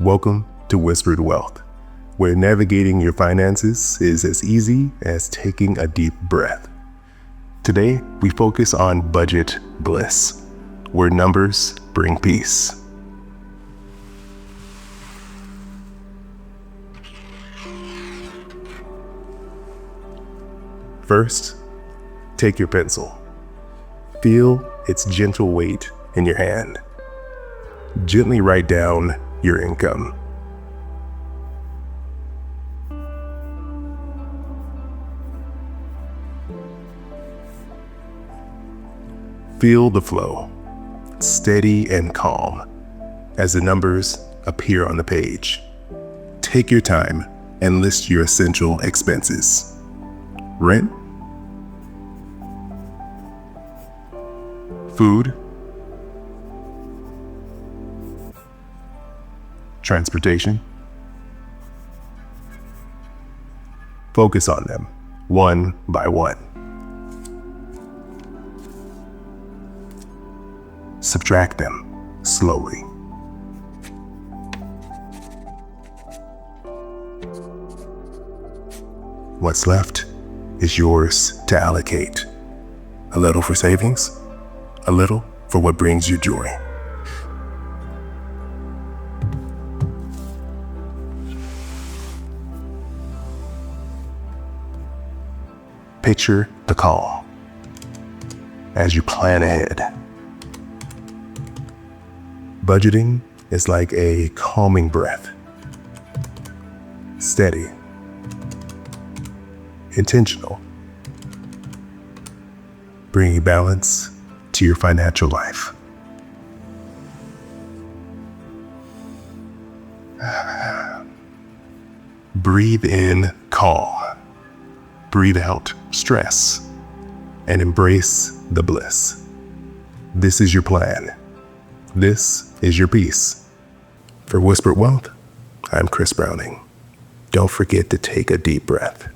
Welcome to Whispered Wealth, where navigating your finances is as easy as taking a deep breath. Today, we focus on budget bliss, where numbers bring peace. First, take your pencil. Feel its gentle weight in your hand. Gently write down your income. Feel the flow, steady and calm, as the numbers appear on the page. Take your time and list your essential expenses. Rent, food, transportation. Focus on them, one by one. Subtract them slowly. What's left is yours to allocate. A little for savings, a little for what brings you joy. Picture the calm as you plan ahead. Budgeting is like a calming breath. Steady, intentional, bringing balance to your financial life. Breathe in calm. Breathe out stress and embrace the bliss. This is your plan. This is your peace. For Whispered Wealth, I'm Chris Browning. Don't forget to take a deep breath.